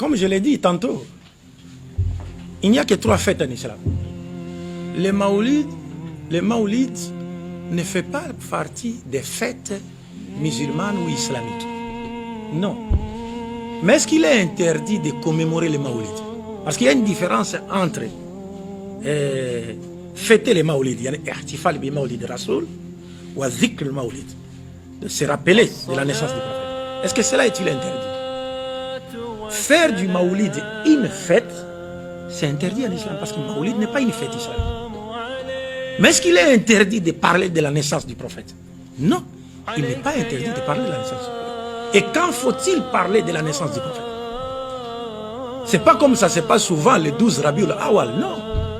comme je l'ai dit tantôt, il n'y a que 3 fêtes en islam. Le maoulid ne fait pas partie des fêtes musulmanes ou islamiques. Non. Mais est-ce qu'il est interdit de commémorer le maoulid? Parce qu'il y a une différence entre fêter les maoulids, il y a l'ihtifal bi maoulid rasoul ou dhikr le maoulid, de se rappeler de la naissance du prophète. Est-ce que cela est-il interdit? Faire du maoulid une fête, c'est interdit en islam parce que le maoulid n'est pas une fête islamique. Mais est-ce qu'il est interdit de parler de la naissance du prophète? Non, il n'est pas interdit de parler de la naissance du prophète. Et quand faut-il parler de la naissance du prophète? C'est pas comme ça se passe souvent le 12 Rabiul Awal, non.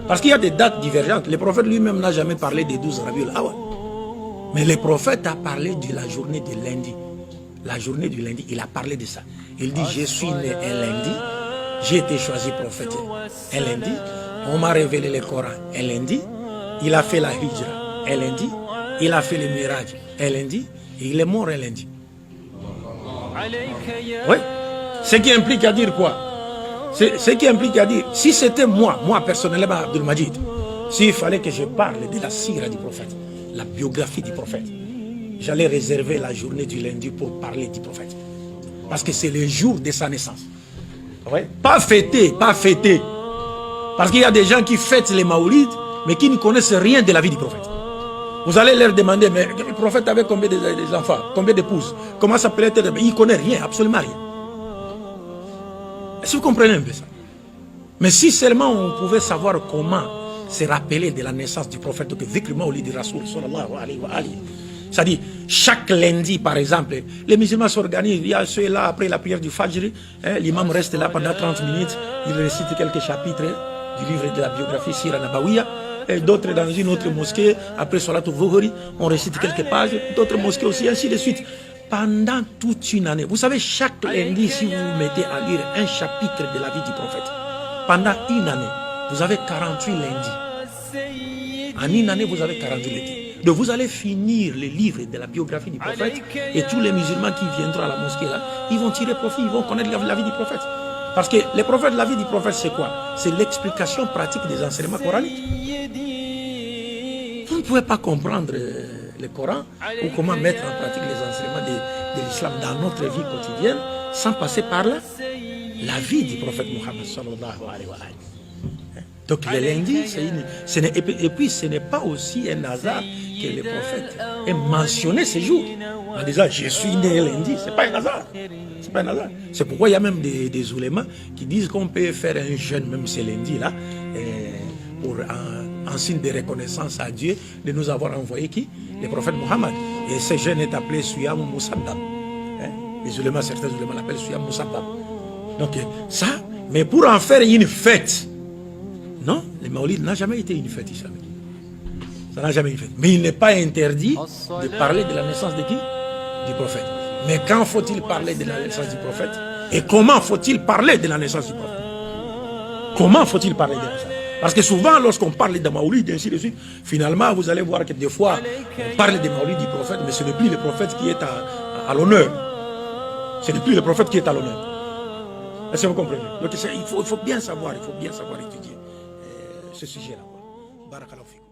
Parce qu'il y a des dates divergentes. Le prophète lui-même n'a jamais parlé des 12 Rabiul Awal. Mais le prophète a parlé de la journée de lundi. La journée du lundi, il a parlé de ça. Il dit, je suis né un lundi, j'ai été choisi prophète un lundi, on m'a révélé le Coran un lundi, il a fait la hijra un lundi, il a fait le miraj un lundi, et il est mort un lundi. Oui. Ce qui implique à dire quoi? Ce qui implique à dire, si c'était moi personnellement, Abdul Majid, s'il fallait que je parle de la sira du prophète, la biographie du prophète, j'allais réserver la journée du lundi pour parler du prophète. Parce que c'est le jour de sa naissance. Ouais. Pas fêter, pas fêter. Parce qu'il y a des gens qui fêtent les maoulides, mais qui ne connaissent rien de la vie du prophète. Vous allez leur demander, mais le prophète avait combien d'enfants, combien d'épouses, comment s'appelait-il? Il ne connaît rien, absolument rien. Est-ce que vous comprenez un peu ça? Mais si seulement on pouvait savoir comment se rappeler de la naissance du prophète, que dhikr maoulid Rasoul sallallahu alayhi wa alihi. C'est-à-dire, chaque lundi, par exemple, les musulmans s'organisent, il y a ceux-là, après la prière du Fajr, l'imam reste là pendant 30 minutes, il récite quelques chapitres du livre de la biographie Sira Nabawiya, et d'autres dans une autre mosquée, après Salat al-Dhuhri, on récite quelques pages, d'autres mosquées aussi, ainsi de suite. Pendant toute une année, vous savez, chaque lundi, si vous vous mettez à lire un chapitre de la vie du prophète, pendant une année, vous avez 48 lundis. En une année, vous avez 48 lundis. Donc vous allez finir le livre de la biographie du prophète et tous les musulmans qui viendront à la mosquée là, ils vont tirer profit, ils vont connaître la vie du prophète. Parce que le prophète, la vie du prophète, c'est quoi? C'est l'explication pratique des enseignements coraniques. Vous ne pouvez pas comprendre le Coran ou comment mettre en pratique les enseignements de l'islam dans notre vie quotidienne sans passer par là la vie du prophète Mohammed sallallahu alayhi wa sallam. Donc le lundi, et puis ce n'est pas aussi un hasard que le prophète ait mentionné ce jour en disant je suis né lundi. C'est pas un hasard. C'est pas un hasard. C'est pourquoi il y a même des oulémas qui disent qu'on peut faire un jeûne même ce lundi là pour en signe de reconnaissance à Dieu de nous avoir envoyé qui? Le prophète Mohammed. Et ce jeûne est appelé Suyam Musabbab. Les oulémas, certains oulémas l'appellent Suyam Musabbab. Donc ça, mais pour en faire une fête, non, le maoulid n'a jamais été une fête islamique. Ça n'a jamais été une fête. Mais il n'est pas interdit de parler de la naissance de qui? Du prophète. Mais quand faut-il parler de la naissance du prophète? Et comment faut-il parler de la naissance du prophète? Comment faut-il parler de la naissance? Parce que souvent, lorsqu'on parle de maoulid, ainsi de suite, finalement, vous allez voir que des fois, on parle de maoulid du prophète, mais ce n'est plus le prophète qui est à l'honneur. Ce n'est plus le prophète qui est à l'honneur. Est-ce que vous comprenez? Donc il faut bien savoir étudier ce sujet-là. Barakallahu fikum.